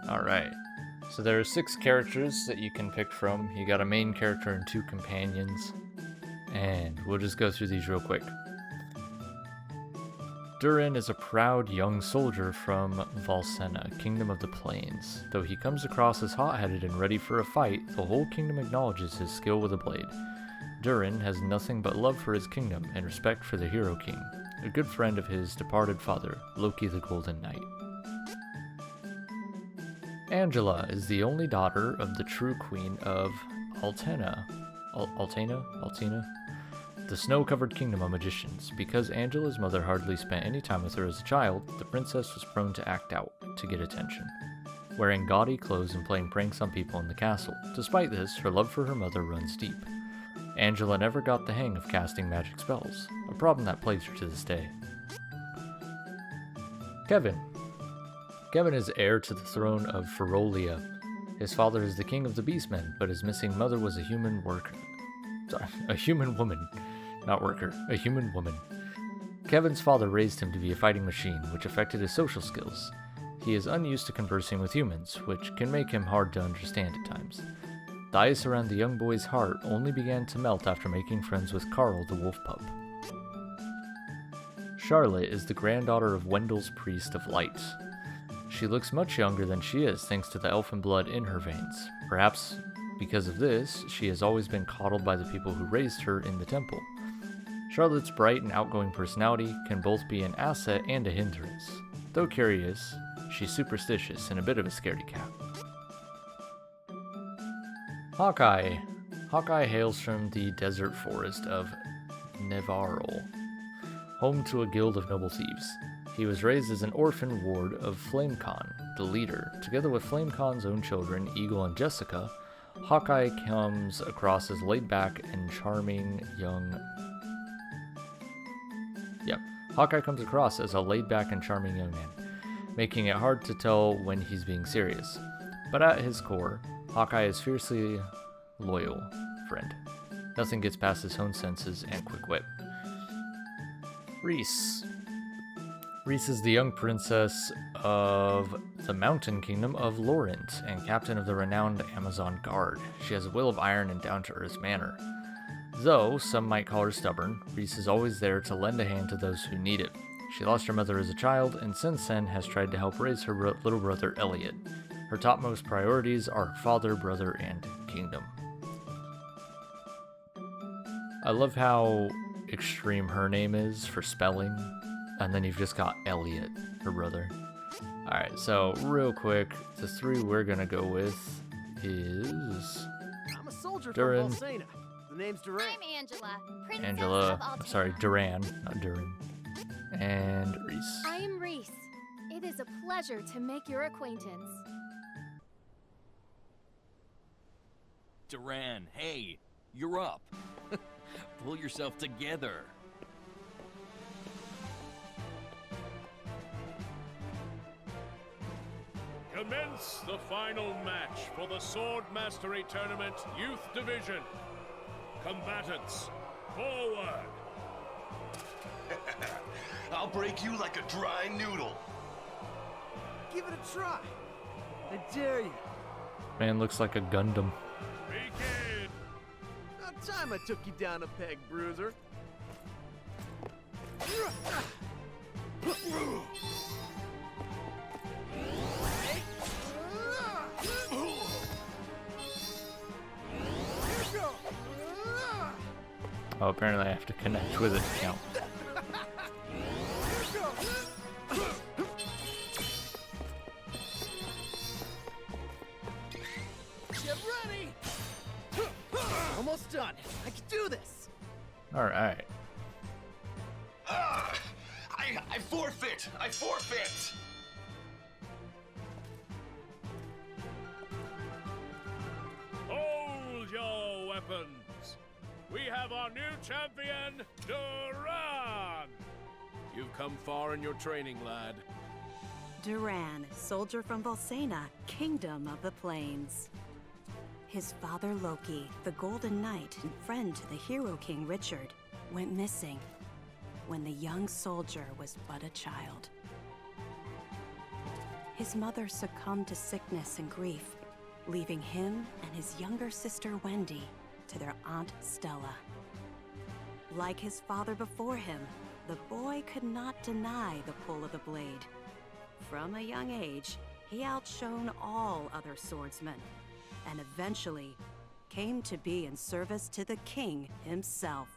Alright. So there are 6 characters that you can pick from. You got a main character and 2 companions. And we'll just go through these real quick. Durin is a proud young soldier from Valsena, Kingdom of the Plains. Though he comes across as hot-headed and ready for a fight, the whole kingdom acknowledges his skill with a blade. Durin has nothing but love for his kingdom and respect for the Hero King, a good friend of his departed father, Loki the Golden Knight. Angela is the only daughter of the true queen of Altena, the snow-covered kingdom of magicians. Because Angela's mother hardly spent any time with her as a child, the princess was prone to act out to get attention, wearing gaudy clothes and playing pranks on people in the castle. Despite this, her love for her mother runs deep. Angela never got the hang of casting magic spells, a problem that plagues her to this day. Kevin is heir to the throne of Ferolia. His father is the king of the Beastmen, but his missing mother was a human woman. Kevin's father raised him to be a fighting machine, which affected his social skills. He is unused to conversing with humans, which can make him hard to understand at times. The ice around the young boy's heart only began to melt after making friends with Carl the wolf pup. Charlotte is the granddaughter of Wendell's Priest of Light. She looks much younger than she is thanks to the elfin blood in her veins. Perhaps because of this, she has always been coddled by the people who raised her in the temple. Charlotte's bright and outgoing personality can both be an asset and a hindrance. Though curious, she's superstitious and a bit of a scaredy cat. Hawkeye hails from the desert forest of Nevarol, home to a guild of noble thieves. He was raised as an orphan ward of Flamecon, the leader. Together with Flamecon's own children, Eagle and Jessica, Hawkeye comes across as laid-back and charming young man, making it hard to tell when he's being serious. But at his core, Hawkeye is fiercely loyal friend. Nothing gets past his own senses and quick wit. Reese is the young princess of the mountain kingdom of Laurent and captain of the renowned Amazon Guard. She has a will of iron and down-to-earth manner. Though some might call her stubborn, Reese is always there to lend a hand to those who need it. She lost her mother as a child and since then has tried to help raise her little brother Elliot. Her topmost priorities are her father, brother, and kingdom. I love how extreme her name is for spelling. And then you've just got Elliot, her brother. Alright, so real quick, the 3 we're gonna go with is I'm a soldier Durin. from Valsena. The name's Duran. I'm Angela, Duran, not Durin. And Reese. I am Reese. It is a pleasure to make your acquaintance. Duran, hey, you're up. Pull yourself together. Commence the final match for the Sword Mastery Tournament Youth Division. Combatants, forward! I'll break you like a dry noodle. Give it a try. I dare you. Man looks like a Gundam. Begin! About time I took you down a peg, bruiser. Oh, apparently I have to connect with it to count. Get ready! Almost done. I can do this. Alright. I forfeit! I forfeit! Hold your weapons! We have our new champion, Duran! You've come far in your training, lad. Duran, soldier from Valsena, Kingdom of the Plains. His father Loki, the Golden Knight and friend to the Hero King Richard, went missing when the young soldier was but a child. his mother succumbed to sickness and grief, leaving him and his younger sister Wendy to their Aunt Stella. Like his father before him, the boy could not deny the pull of the blade. From a young age, he outshone all other swordsmen, and eventually came to be in service to the king himself.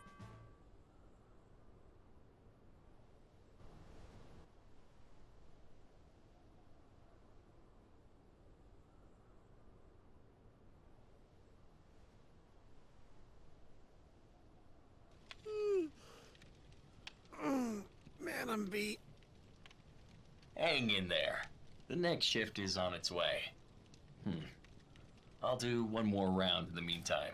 Man, I'm beat. Hang in there. The next shift is on its way. I'll do one more round in the meantime.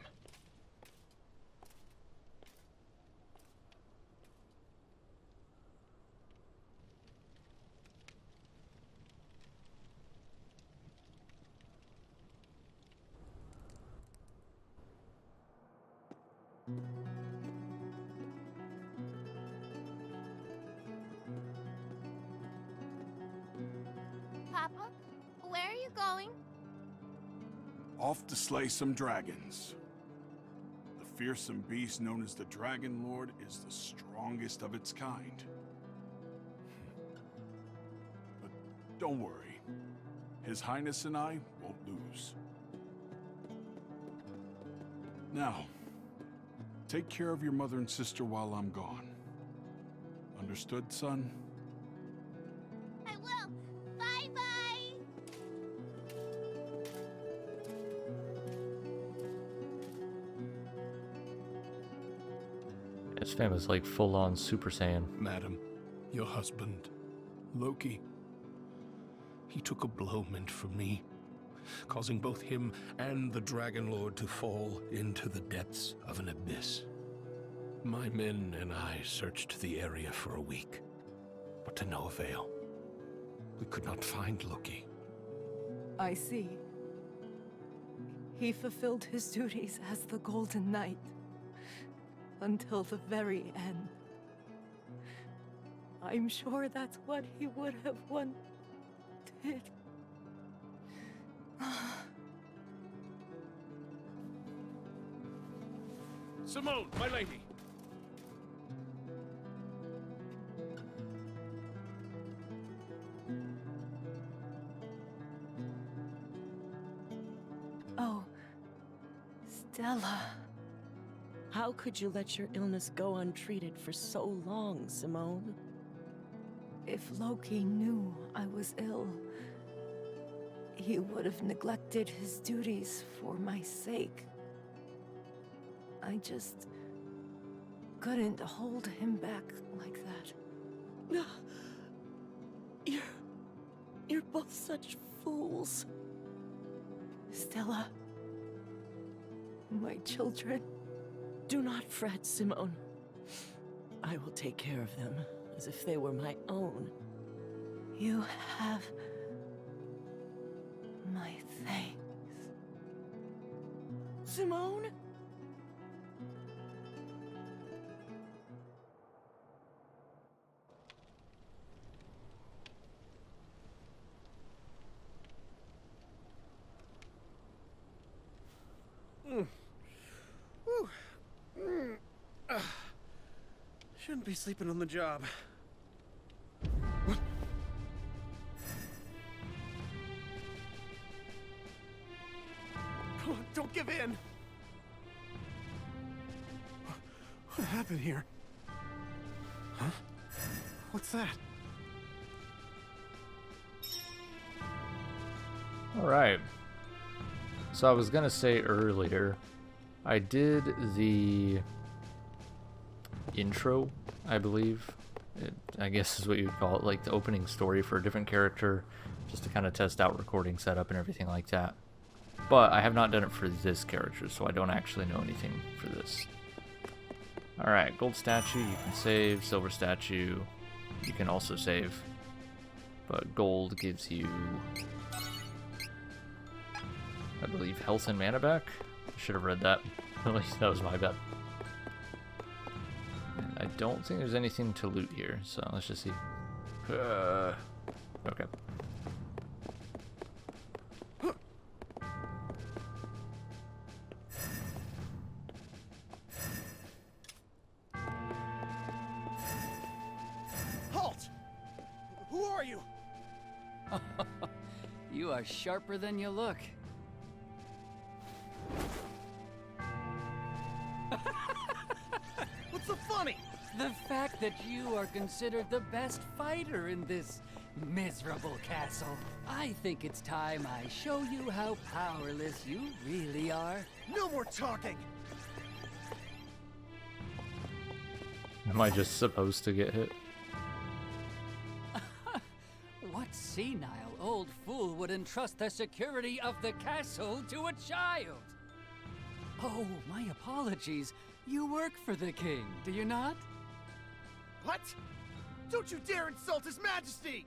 Papa, where are you going? Off to slay some dragons. The fearsome beast known as the Dragon Lord is the strongest of its kind. But don't worry. His Highness and I won't lose. Now, take care of your mother and sister while I'm gone. Understood, son? I will. Bye-bye. His fam is like full-on Super Saiyan. Madam, your husband, Loki, he took a blow meant for me, causing both him and the Dragon Lord to fall into the depths of an abyss. My men and I searched the area for a week, but to no avail. We could not find Loki. I see. He fulfilled his duties as the Golden Knight until the very end. I'm sure that's what he would have wanted. Simone, my lady. Oh, Stella. How could you let your illness go untreated for so long, Simone? If Loki knew I was ill, he would have neglected his duties for my sake. I just couldn't hold him back like that. You're both such fools. Stella, my children. Do not fret, Simone. I will take care of them as if they were my own. You have my thanks. Simone? Shouldn't be sleeping on the job. Come on, don't give in! What happened here? Huh? What's that? Alright. So I was gonna say earlier, I did the intro, I believe. I guess is what you would call it, like the opening story for a different character, just to kind of test out recording setup and everything like that. But I have not done it for this character, so I don't actually know anything for this. Alright, gold statue, you can save. Silver statue, you can also save. But gold gives you, I believe, health and mana back. I should have read that. At least that was my bad. And I don't think there's anything to loot here, so let's just see. Okay. You are sharper than you look. What's so funny? The fact that you are considered the best fighter in this miserable castle. I think it's time I show you how powerless you really are. No more talking! Am I just supposed to get hit? What senile old fool would entrust the security of the castle to a child? Oh, my apologies. You work for the king, do you not? What? Don't you dare insult His Majesty!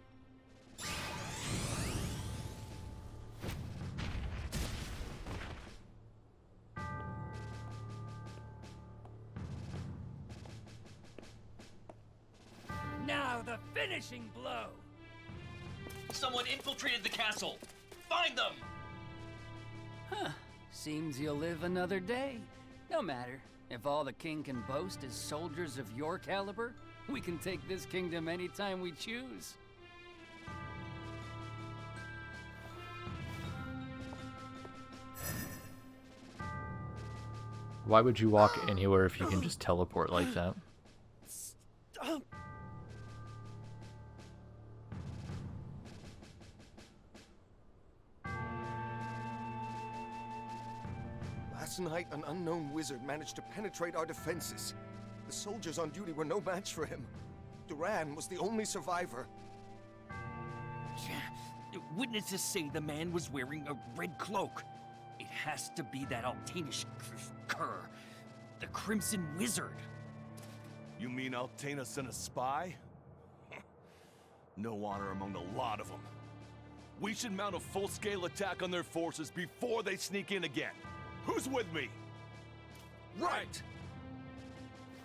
Now the finishing blow! Someone infiltrated the castle! Find them! Huh. Seems you'll live another day. No matter. If all the king can boast is soldiers of your caliber, we can take this kingdom anytime we choose. Why would you walk anywhere if you can just teleport like that? Stop! Last night, an unknown wizard managed to penetrate our defenses. The soldiers on duty were no match for him. Duran was the only survivor. Witnesses say the man was wearing a red cloak. It has to be that Altanish cur, the Crimson Wizard. You mean Altana sent a spy? No honor among the lot of them. We should mount a full-scale attack on their forces before they sneak in again. Who's with me? Right!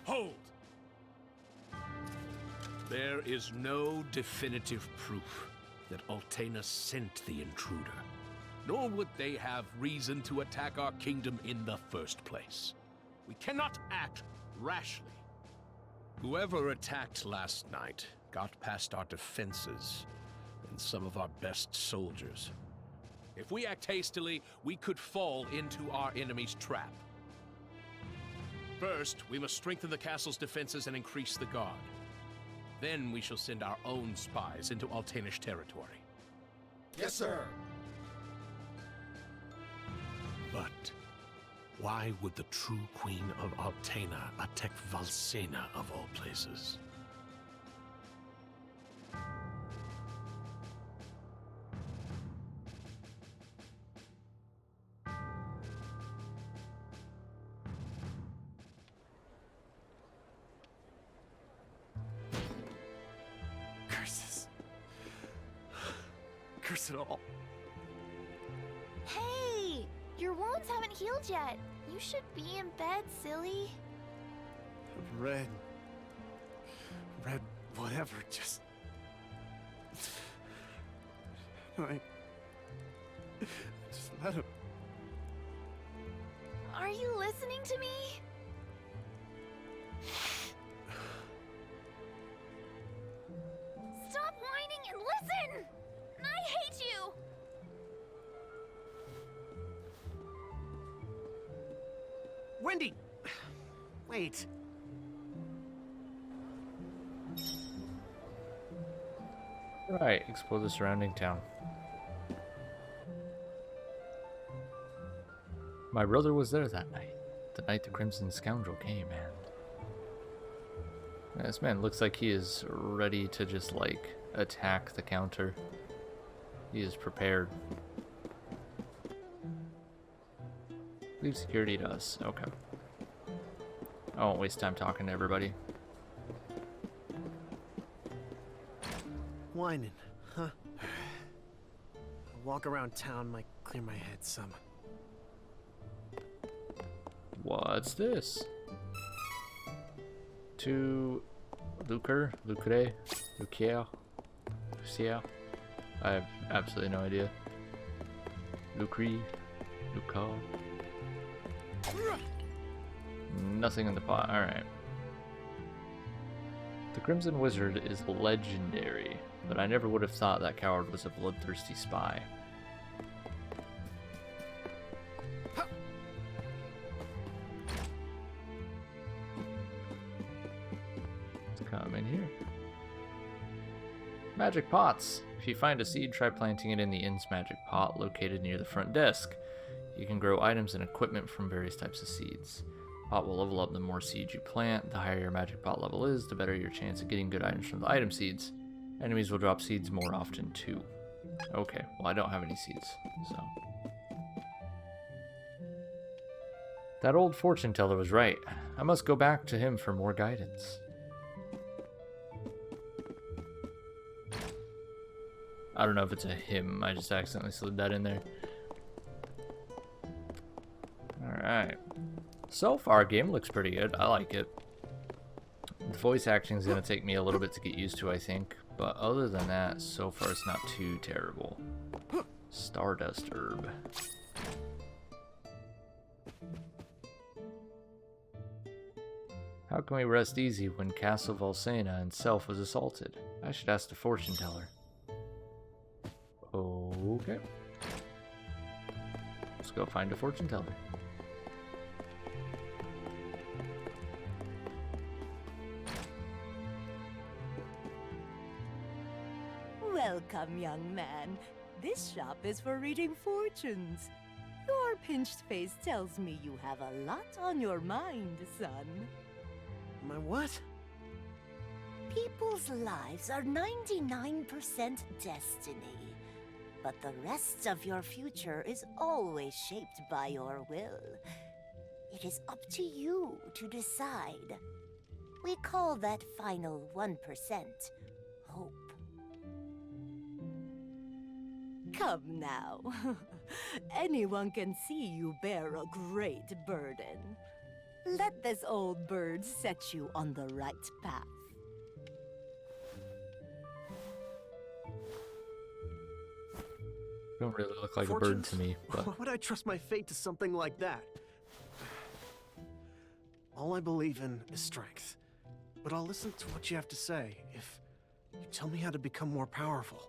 Hold! There is no definitive proof that Altana sent the intruder, nor would they have reason to attack our kingdom in the first place. We cannot act rashly. Whoever attacked last night got past our defenses and some of our best soldiers. If we act hastily, we could fall into our enemy's trap. First, we must strengthen the castle's defenses and increase the guard. Then we shall send our own spies into Altanish territory. Yes, sir! But why would the true queen of Altana attack Valsena of all places? Curses. Curse it all. Hey! Your wounds haven't healed yet. You should be in bed, silly. Red, whatever, just... Just let him... Are you listening to me? Stop whining and listen! I hate you! Wendy! Wait. Right, explore the surrounding town. My brother was there that night. The night the Crimson Scoundrel came, and this man looks like he is ready to just, like, attack the counter. He is prepared. Leave security to us. Okay. I won't waste time talking to everybody. Whining, huh? A walk around town might clear my head some. What's this? To Lucre? Lucre? Lucia? I have absolutely no idea. Lucre? Luca? Nothing in the pot. Alright. The Crimson Wizard is legendary, but I never would have thought that coward was a bloodthirsty spy. Magic pots. If you find a seed, try planting it in the inn's magic pot located near the front desk. You can grow items and equipment from various types of seeds. Pot will level up the more seeds you plant. The higher your magic pot level is, the better your chance of getting good items from the item seeds. Enemies will drop seeds more often too. Okay, well I don't have any seeds, so. That old fortune teller was right. I must go back to him for more guidance. I don't know if it's a him, I just accidentally slid that in there. Alright. So far, game looks pretty good. I like it. The voice acting is going to take me a little bit to get used to, I think. But other than that, so far it's not too terrible. Stardust Herb. How can we rest easy when Castle Volsena itself was assaulted? I should ask the fortune teller. Okay. Let's go find a fortune teller. Welcome, young man. This shop is for reading fortunes. Your pinched face tells me you have a lot on your mind, son. My what? People's lives are 99% destiny, but the rest of your future is always shaped by your will. It is up to you to decide. We call that final 1% hope. Come now. Anyone can see you bear a great burden. Let this old bird set you on the right path. Don't really look like a bird to me, but Why would I trust my fate to something like that? All I believe in is strength. But I'll listen to what you have to say if you tell me how to become more powerful.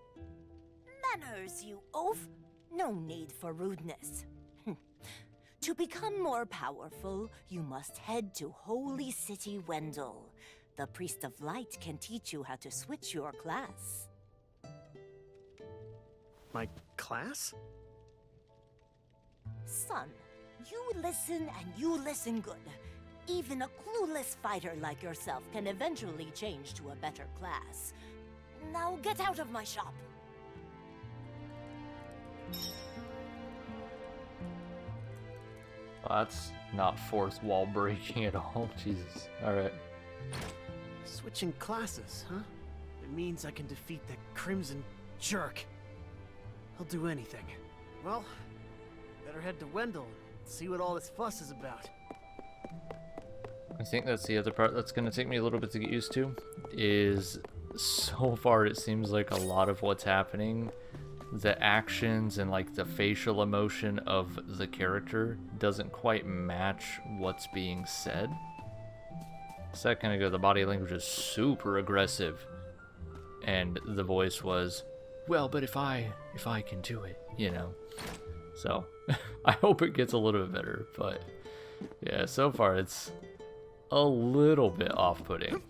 Manners, you oaf! No need for rudeness. To become more powerful, you must head to Holy City Wendell. The Priest of Light can teach you how to switch your class. My class? Son, you listen and you listen good. Even a clueless fighter like yourself can eventually change to a better class. Now get out of my shop. well, that's not fourth wall breaking at all. Jesus. Alright. Switching classes, huh? It means I can defeat the Crimson Jerk. I'll do anything. Well, better head to Wendell and see what all this fuss is about. I think that's the other part that's going to take me a little bit to get used to, is so far it seems like a lot of what's happening, the actions and like the facial emotion of the character doesn't quite match what's being said. A second ago, the body language is super aggressive, and the voice was, well, but if I can do it, you know. So, I hope it gets a little bit better, but yeah, so far it's a little bit off-putting.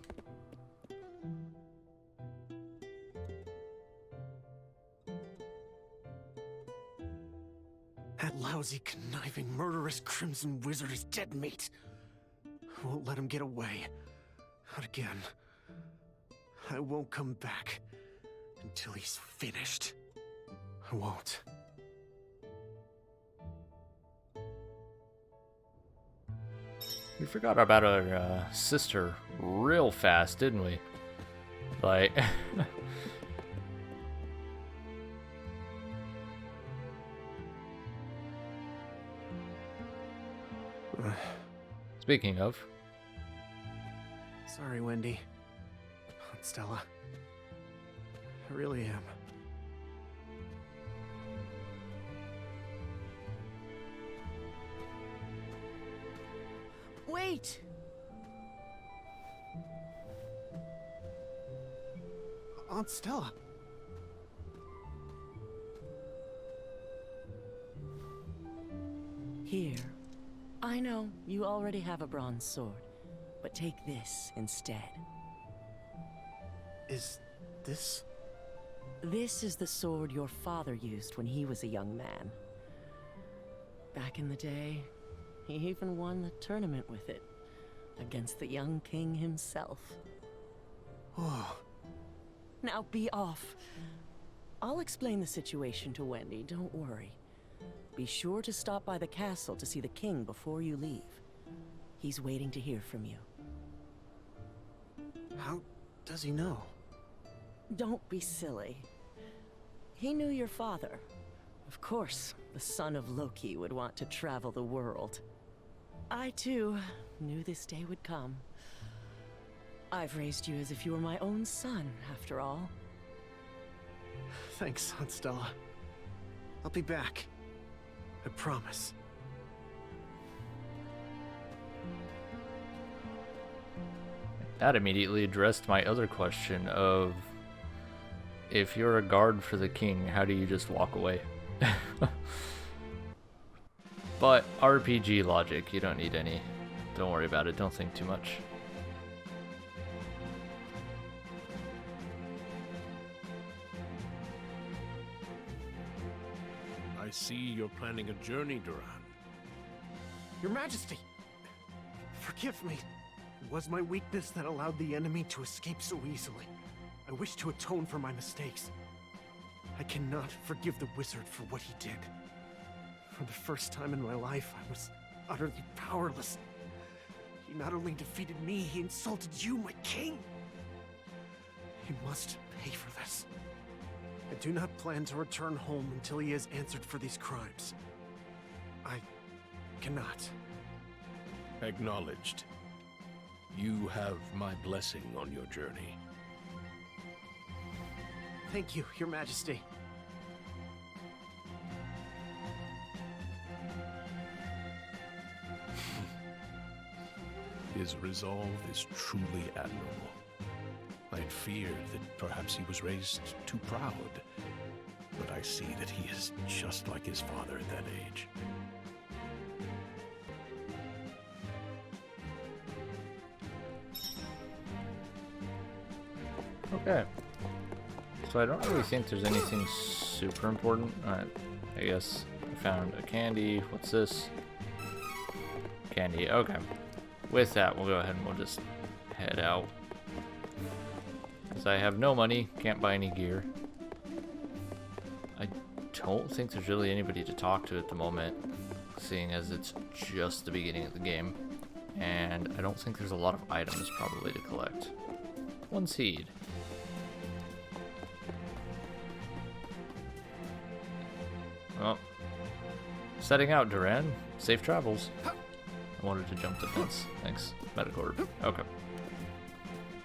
That lousy, conniving, murderous Crimson Wizard is dead meat. I won't let him get away. Not again. I won't come back until he's finished. I won't. We forgot about our sister real fast, didn't we? Like... Speaking of... Sorry, Wendy. Aunt Stella. I really am. Wait! Aunt Stella. Here. I know you already have a bronze sword, but take this instead. Is this This is the sword your father used when he was a young man. Back in the day, he even won the tournament with it, against the young king himself. Oh. Now be off. I'll explain the situation to Wendy, don't worry. Be sure to stop by the castle to see the king before you leave. He's waiting to hear from you. How does he know? Don't be silly. He knew your father. Of course, the son of Loki would want to travel the world. I, too, knew this day would come. I've raised you as if you were my own son, after all. Thanks, Aunt Stella. I'll be back. I promise. That immediately addressed my other question of, if you're a guard for the king, how do you just walk away? But RPG logic, you don't need any. Don't worry about it, don't think too much. I see you're planning a journey, Duran. Your Majesty! Forgive me. It was my weakness that allowed the enemy to escape so easily. I wish to atone for my mistakes. I cannot forgive the wizard for what he did. For the first time in my life, I was utterly powerless. He not only defeated me, he insulted you, my king! He must pay for this. I do not plan to return home until he has answered for these crimes. I cannot. Acknowledged. You have my blessing on your journey. Thank you, Your Majesty. His resolve is truly admirable. I'd feared that perhaps he was raised too proud, but I see that he is just like his father at that age. Okay. So I don't really think there's anything super important. Alright, I guess I found a candy. What's this? Candy, okay. With that, we'll go ahead and we'll just head out. Because I have no money, can't buy any gear. I don't think there's really anybody to talk to at the moment, seeing as it's just the beginning of the game. And I don't think there's a lot of items probably to collect. One seed. Well, setting out, Duran. Safe travels. I wanted to jump the fence. Thanks. Metacorp. Okay.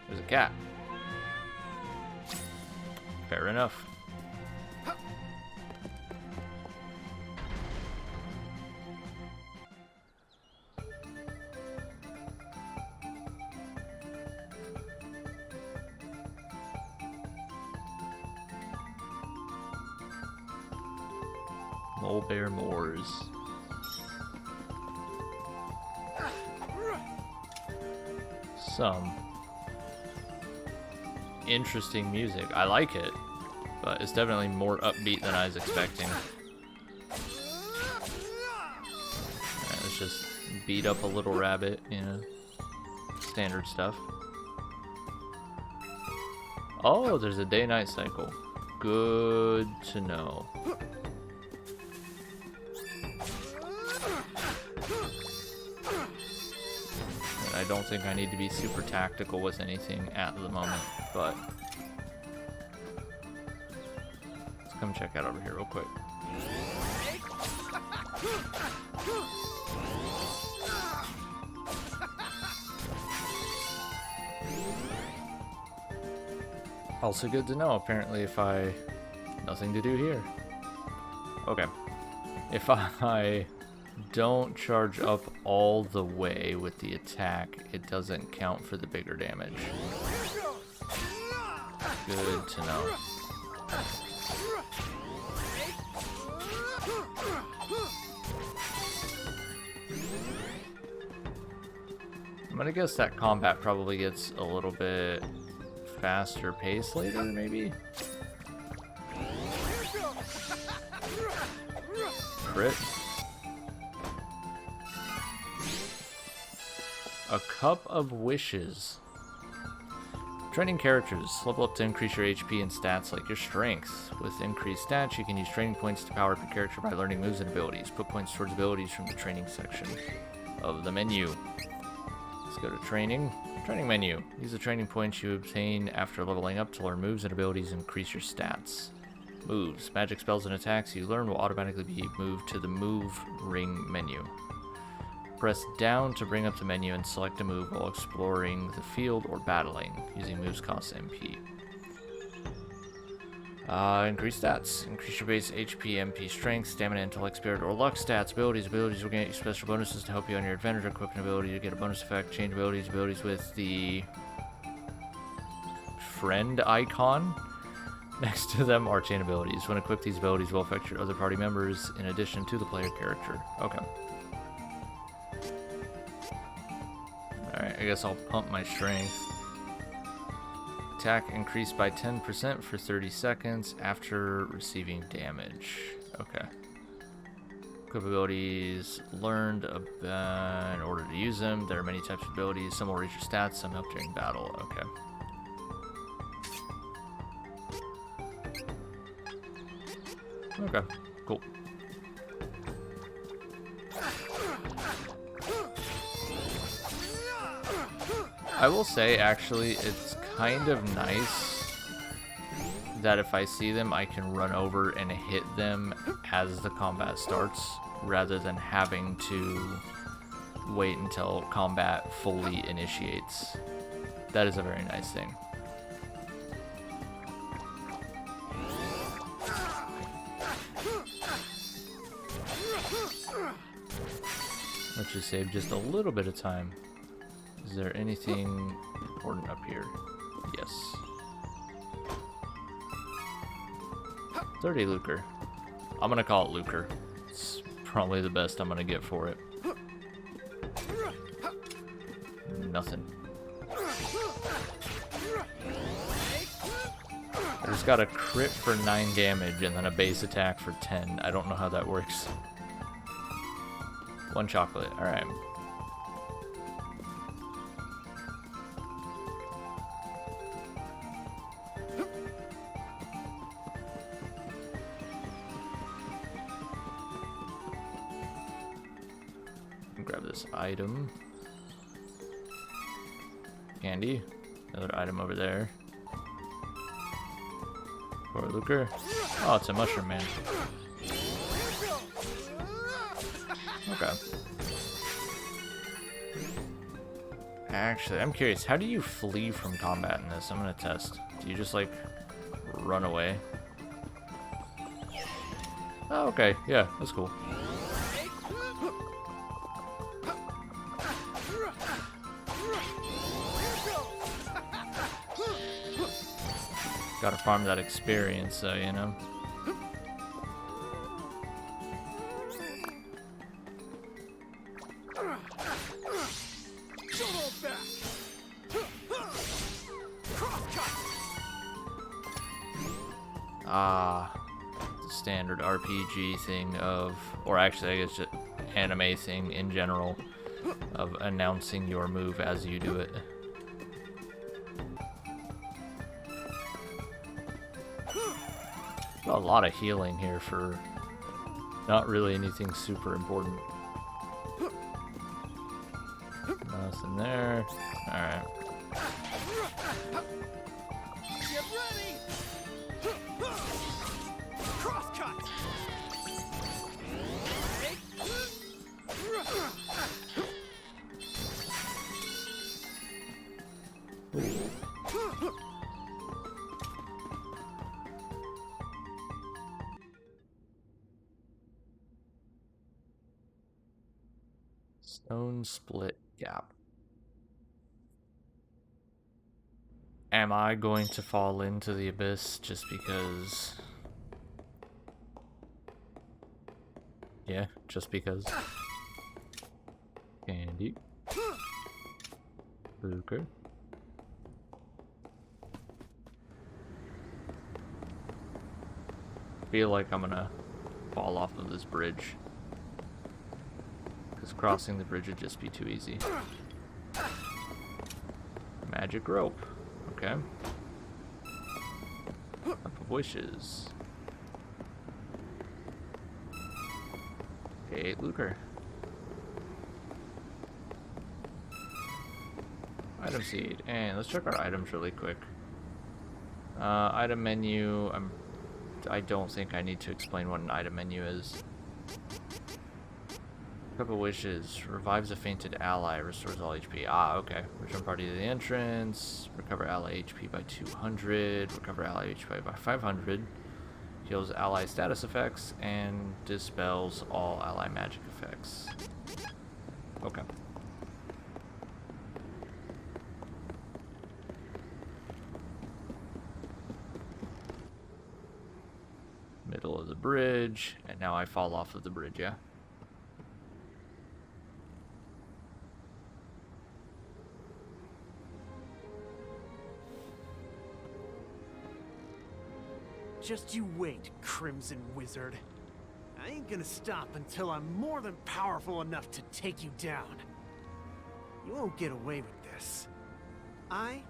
There's a cat. Fair enough. Mole Bear Moors. Some interesting music. I like it, but it's definitely more upbeat than I was expecting. Alright, let's just beat up a little rabbit, you know, standard stuff. Oh, there's a day-night cycle. Good to know. I don't think I need to be super tactical with anything at the moment, but let's come check out over here real quick. Also good to know, apparently, if I... nothing to do here. Okay. If I don't charge up all the way with the attack, it doesn't count for the bigger damage. Good to know. I'm gonna guess that combat probably gets a little bit faster pace later, maybe? crit. A Cup of Wishes. Training characters. Level up to increase your HP and stats like your strength. With increased stats, you can use training points to power up your character by learning moves and abilities. Put points towards abilities from the training section of the menu. Let's go to training. Training menu. Use the training points you obtain after leveling up to learn moves and abilities and increase your stats. Moves. Magic spells and attacks you learn will automatically be moved to the move ring menu. Press down to bring up the menu and select a move while exploring the field or battling, using moves cost MP. Increase stats. Increase your base HP, MP, strength, stamina, intellect, spirit, or luck stats. Abilities will grant you special bonuses to help you on your advantage. Equip an ability to get a bonus effect. Change abilities with the friend icon. Next to them are chain abilities. When equipped, these abilities will affect your other party members in addition to the player character. Okay. Alright, I guess I'll pump my strength. Attack increased by 10% for 30 seconds after receiving damage. Okay. Equip abilities learned in order to use them. There are many types of abilities. Some will raise your stats, some help during battle. Okay. Okay, cool. I will say, actually, it's kind of nice that if I see them, I can run over and hit them as the combat starts, rather than having to wait until combat fully initiates. That is a very nice thing. Let's just save just a little bit of time. Is there anything important up here? Yes. 30 lucre. I'm gonna call it lucre. It's probably the best I'm gonna get for it. Nothing. I just got a crit for 9 damage and then a base attack for 10. I don't know how that works. 1 chocolate, alright. Grab this item. Candy. Another item over there. For lucre. Oh, it's a mushroom man. Okay. Actually, I'm curious. How do you flee from combat in this? I'm gonna test. Do you just, like, run away? Oh, okay. Yeah, that's cool. Gotta farm that experience, though, you know? The standard RPG thing of, or actually I guess just anime thing in general, of announcing your move as you do it. A lot of healing here for not really anything super important. Nothing there. Alright. Get ready! Crosscut! Stone split gap. Am I going to fall into the abyss just because? Yeah, just because. Candy. Booker. Feel like I'm gonna fall off of this bridge. crossing the bridge would just be too easy. Magic rope. Okay. Cup of wishes. Okay, 8 lucre. Item seed. And let's check our items really quick. Item menu. I don't think I need to explain what an item menu is. Cup of wishes. Revives a fainted ally. Restores all HP. Ah, okay. Return party to the entrance. Recover ally HP by 200. Recover ally HP by 500. Heals ally status effects. And dispels all ally magic effects. Okay. Middle of the bridge. And now I fall off of the bridge, yeah? Just you wait, Crimson Wizard. I ain't gonna stop until I'm more than powerful enough to take you down. You won't get away with this. I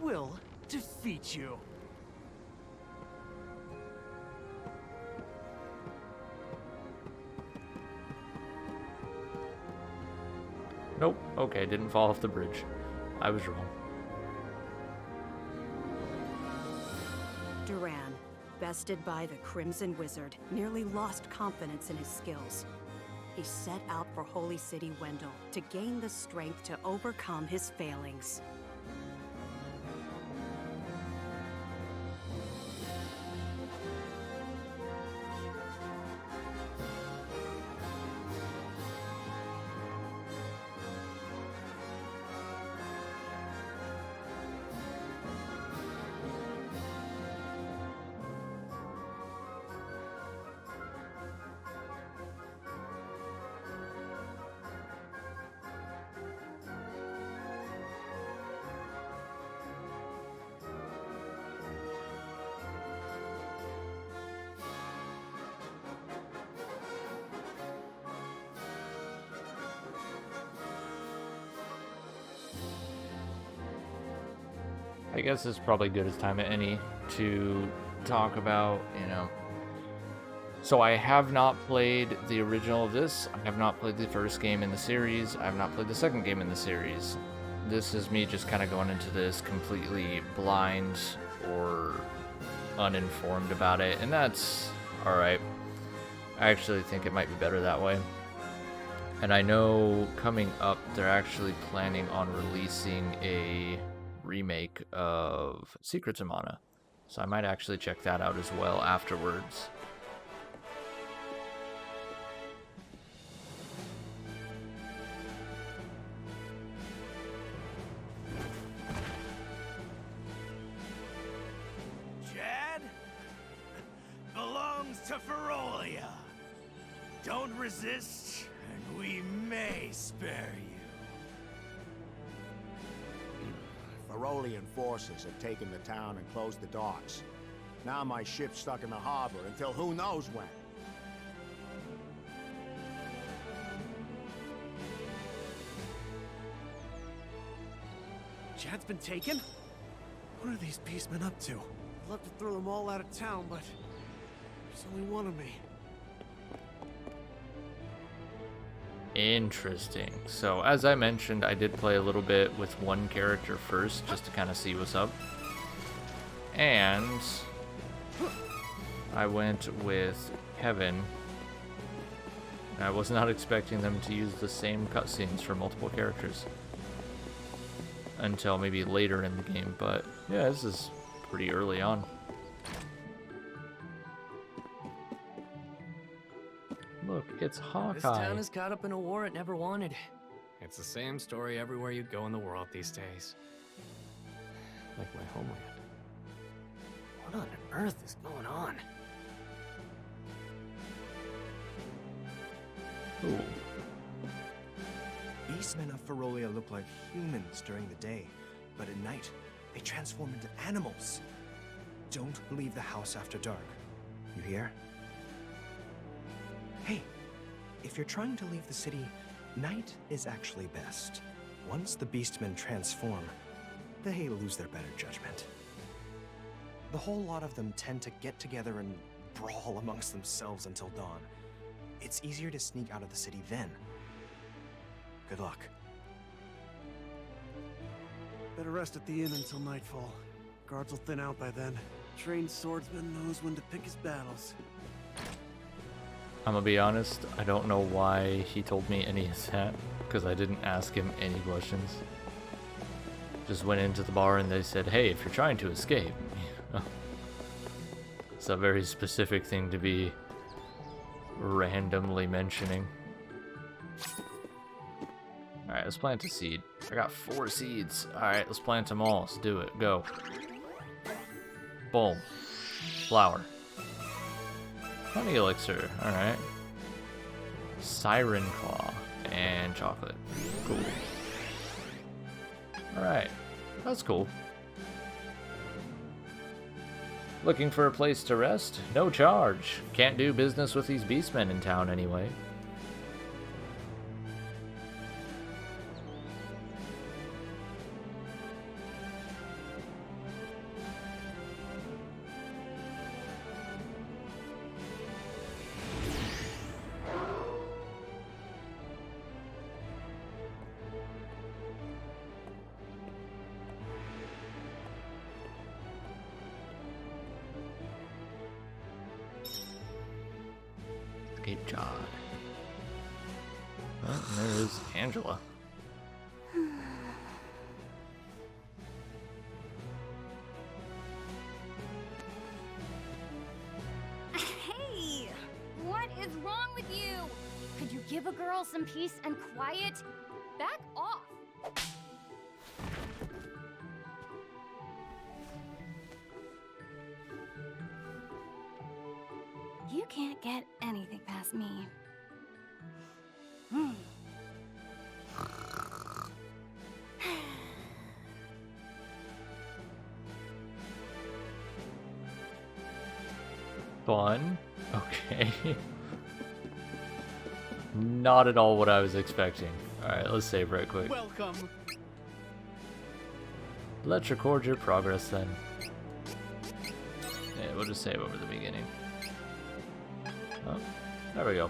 will defeat you. Nope. Okay, didn't fall off the bridge. I was wrong. Duran, bested by the Crimson Wizard, nearly lost confidence in his skills. He set out for Holy City Wendell to gain the strength to overcome his failings. I guess it's probably good as time at any to talk about, you know. So I have not played the original of this. I have not played the first game in the series. I have not played the second game in the series. This is me just kind of going into this completely blind or uninformed about it, and that's alright. I actually think it might be better that way. And I know coming up, they're actually planning on releasing a remake of Secrets of Mana, so I might actually check that out as well afterwards. Chad belongs to Ferolia. Don't resist, and we may spare you. Ferolian forces have taken the town and closed the docks. Now my ship's stuck in the harbor until who knows when. Chad's been taken? What are these beastmen up to? I'd love to throw them all out of town, but there's only one of me. Interesting. So as I mentioned, I did play a little bit with one character first just to kind of see what's up, and I went with Kevin. I was not expecting them to use the same cutscenes for multiple characters until maybe later in the game, but yeah, this is pretty early on. Look, it's Hawkeye. This town is caught up in a war it never wanted. It's the same story everywhere you go in the world these days. Like my homeland. What on earth is going on? Ooh. Beastmen of Ferolia look like humans during the day, but at night, they transform into animals. Don't leave the house after dark. You hear? Hey, if you're trying to leave the city, Night is actually best. Once the beastmen transform, they lose their better judgment. The whole lot of them tend to get together and brawl amongst themselves until dawn. It's easier to sneak out of the city then. Good luck. Better rest at the inn until nightfall. Guards will thin out by then. Trained swordsman knows when to pick his battles. I'm gonna be honest, I don't know why he told me any of that, because I didn't ask him any questions. Just went into the bar and they said, hey, if you're trying to escape. It's a very specific thing to be randomly mentioning. Alright, let's plant a seed. I got 4 seeds. Alright, let's plant them all. Let's do it. Go. Boom. Flower. Honey elixir. Alright. Siren claw. And chocolate. Cool. Alright. That's cool. Looking for a place to rest? No charge. Can't do business with these beastmen in town anyway. Escape John. Well, there is Angela. Hey! What is wrong with you? Could you give a girl some peace and quiet? Back off! You can't get anything past me. Fun. Okay. Not at all what I was expecting. Alright, let's save right quick. Welcome. Let's record your progress then. Yeah, we'll just save over the beginning. Oh, there we go.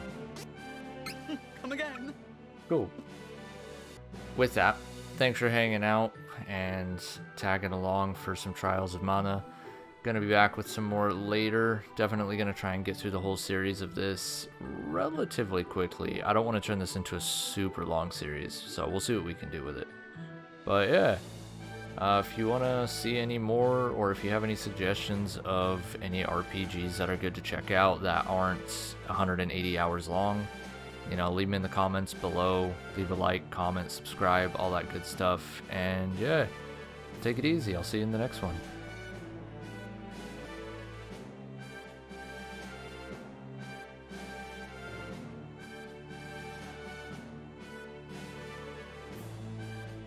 Come again. Cool. With that, thanks for hanging out and tagging along for some Trials of Mana. Gonna be back with some more later. Definitely gonna try and get through the whole series of this relatively quickly. I don't want to turn this into a super long series, so we'll see what we can do with it. But yeah, if you want to see any more, or if you have any suggestions of any RPGs that are good to check out that aren't 180 hours long, you know, leave them in the comments below. Leave a like, comment, subscribe, all that good stuff. And yeah, take it easy. I'll see you in the next one.